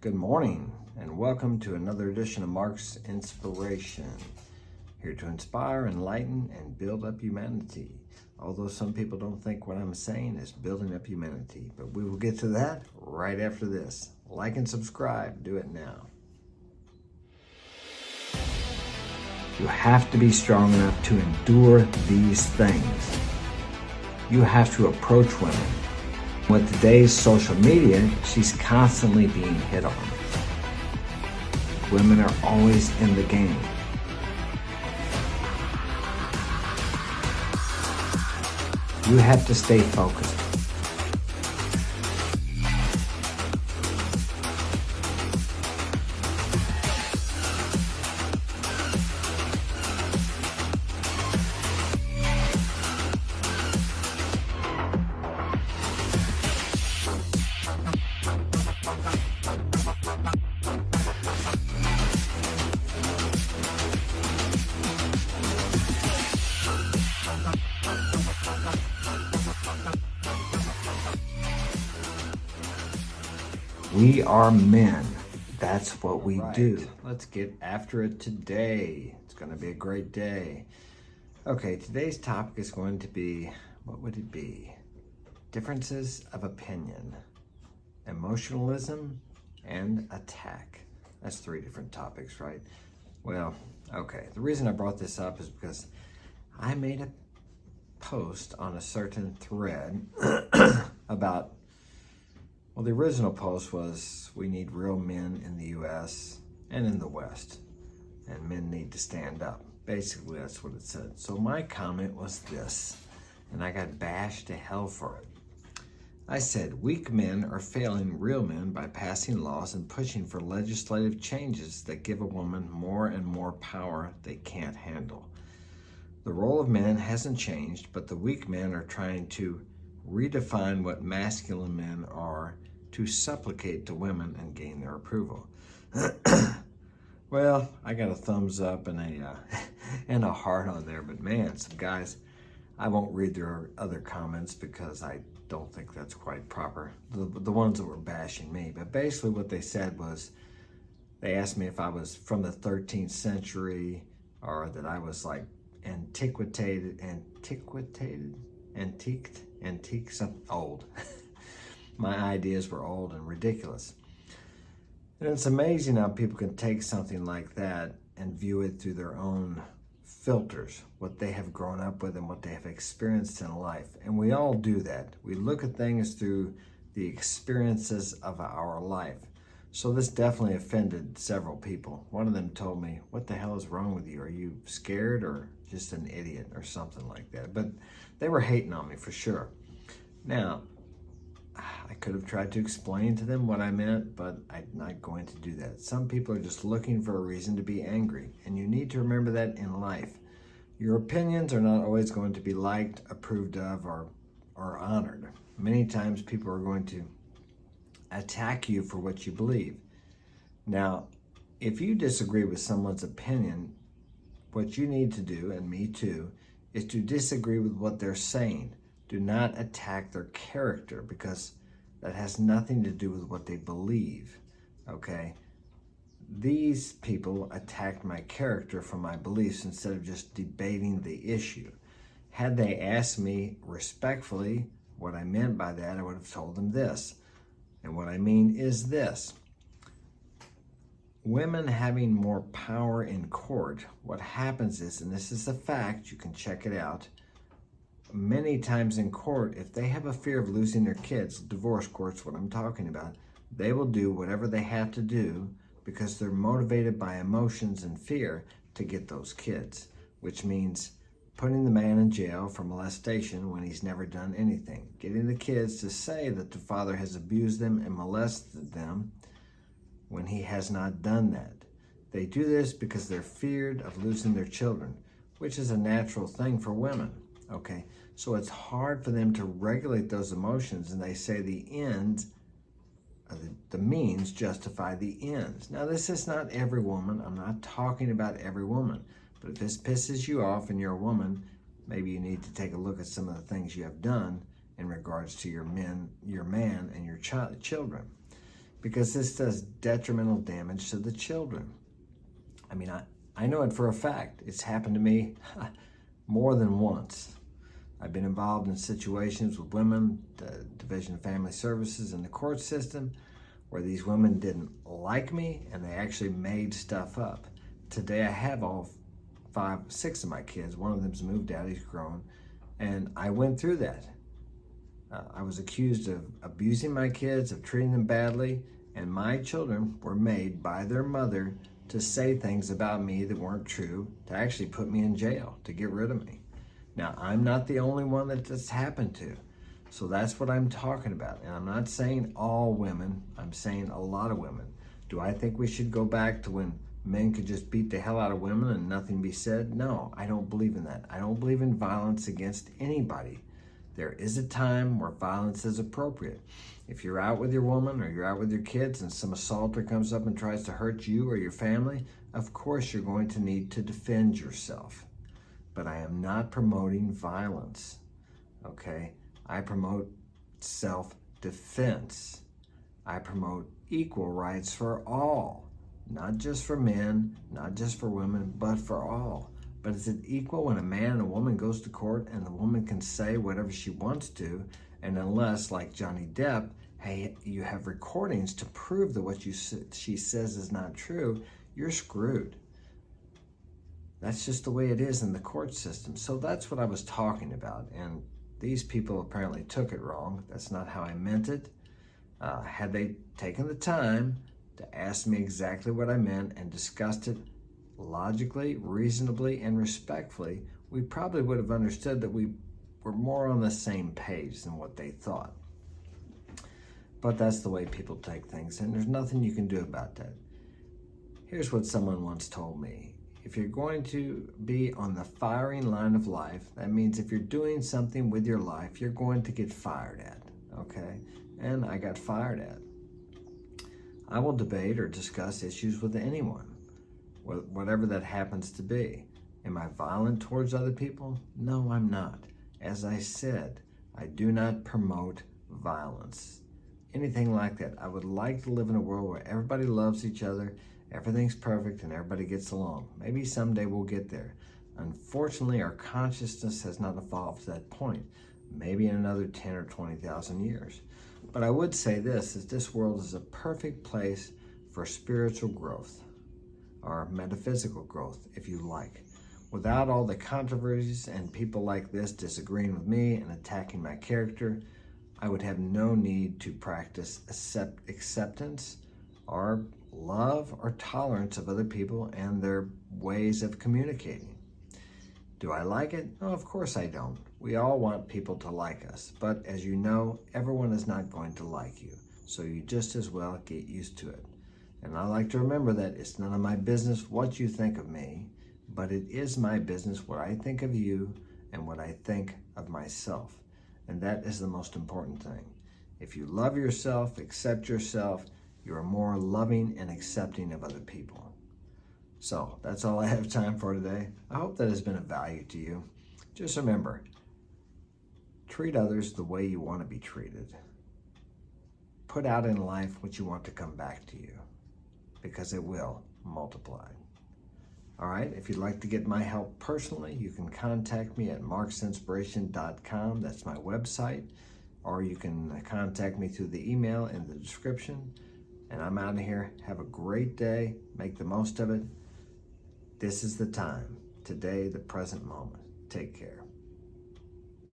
Good morning and welcome to another edition of Mark's Inspiration. Here to inspire, enlighten, and build up humanity. Although some people don't think what I'm saying is building up humanity, but we will get to that right after this. Like and subscribe, do it now. You have to be strong enough to endure these things. You have to approach women. With today's social media, she's constantly being hit on. Women are always in the game. You have to stay focused. We are men. That's what we do. Let's get after it today. It's going to be a great day. Okay, today's topic is going to be, what would it be? Differences of opinion, emotionalism, and attack. That's three different topics, right? Well, okay. The reason I brought this up is because I made a post on a certain thread about, well, the original post was, we need real men in the U.S. and in the West, and men need to stand up. Basically, that's what it said. So my comment was this, and I got bashed to hell for it. I said, weak men are failing real men by passing laws and pushing for legislative changes that give a woman more and more power they can't handle. The role of men hasn't changed, but the weak men are trying to redefine what masculine men are to supplicate to women and gain their approval. Well, I got a thumbs up and a heart on there, but man, some guys, I won't read their other comments because I don't think that's quite proper. The ones that were bashing me, but basically what they said was, they asked me if I was from the 13th century or that I was like antiqued, something old. My ideas were old and ridiculous. And it's amazing how people can take something like that and view it through their own filters, what they have grown up with and what they have experienced in life. And we all do that. We look at things through the experiences of our life. So this definitely offended several people. One of them told me, what the hell is wrong with you? Are you scared or just an idiot or something like that? But they were hating on me for sure. Now, I could have tried to explain to them what I meant, but I'm not going to do that. Some people are just looking for a reason to be angry, and you need to remember that in life. Your opinions are not always going to be liked, approved of, or honored. Many times people are going to attack you for what you believe. Now, if you disagree with someone's opinion, what you need to do, and me too, is to disagree with what they're saying. Do not attack their character, because that has nothing to do with what they believe, okay? These people attacked my character for my beliefs instead of just debating the issue. Had they asked me respectfully what I meant by that, I would have told them this. And what I mean is this. Women having more power in court, what happens is, and this is a fact, you can check it out, many times in court, if they have a fear of losing their kids, divorce court's what I'm talking about, they will do whatever they have to do because they're motivated by emotions and fear to get those kids, which means putting the man in jail for molestation when he's never done anything, getting the kids to say that the father has abused them and molested them when he has not done that. They do this because they're feared of losing their children, which is a natural thing for women, okay? So it's hard for them to regulate those emotions, and they say the ends, the means justify the ends. Now, this is not every woman. I'm not talking about every woman. But if this pisses you off and you're a woman, maybe you need to take a look at some of the things you have done in regards to your man and your children. because this does detrimental damage to the children. I mean, I know it for a fact. It's happened to me more than once. I've been involved in situations with women, the Division of Family Services and the court system, where these women didn't like me and they actually made stuff up. Today I have all 6 of my kids. One of them's moved out, he's grown, and I went through that. I was accused of abusing my kids, of treating them badly, and my children were made by their mother to say things about me that weren't true, to actually put me in jail, to get rid of me. Now, I'm not the only one that this happened to. So that's what I'm talking about. And I'm not saying all women, I'm saying a lot of women. Do I think we should go back to when men could just beat the hell out of women and nothing be said? No, I don't believe in that. I don't believe in violence against anybody. There is a time where violence is appropriate. If you're out with your woman or you're out with your kids and some assaulter comes up and tries to hurt you or your family, of course you're going to need to defend yourself. But I am not promoting violence, okay? I promote self-defense. I promote equal rights for all, not just for men, not just for women, but for all. But is it equal when a man and a woman goes to court and the woman can say whatever she wants to, and unless, like Johnny Depp, hey, you have recordings to prove that what she says is not true, you're screwed. That's just the way it is in the court system. So that's what I was talking about. And these people apparently took it wrong. That's not how I meant it. Had they taken the time to ask me exactly what I meant and discussed it logically, reasonably, and respectfully, we probably would have understood that we were more on the same page than what they thought. But that's the way people take things, and there's nothing you can do about that. Here's what someone once told me. If you're going to be on the firing line of life, that means if you're doing something with your life, you're going to get fired at, okay? And I got fired at. I will debate or discuss issues with anyone, whatever that happens to be. Am I violent towards other people? No, I'm not. As I said, I do not promote violence. Anything like that. I would like to live in a world where everybody loves each other, everything's perfect, and everybody gets along. Maybe someday we'll get there. Unfortunately, our consciousness has not evolved to that point. Maybe in another 10 or 20,000 years. But I would say this, is this world is a perfect place for spiritual growth, or metaphysical growth, if you like. Without all the controversies and people like this disagreeing with me and attacking my character, I would have no need to practice acceptance or love or tolerance of other people and their ways of communicating. Do I like it? No, of course I don't. We all want people to like us, but as you know, everyone is not going to like you, so you just as well get used to it. And I like to remember that it's none of my business what you think of me, but it is my business what I think of you and what I think of myself. And that is the most important thing. If you love yourself, accept yourself, you are more loving and accepting of other people. So that's all I have time for today. I hope that has been of value to you. Just remember, treat others the way you want to be treated. Put out in life what you want to come back to you, because it will multiply. All right, if you'd like to get my help personally, you can contact me at marksinspiration.com. That's my website. Or you can contact me through the email in the description. And I'm out of here. Have a great day. Make the most of it. This is the time. Today, the present moment. Take care.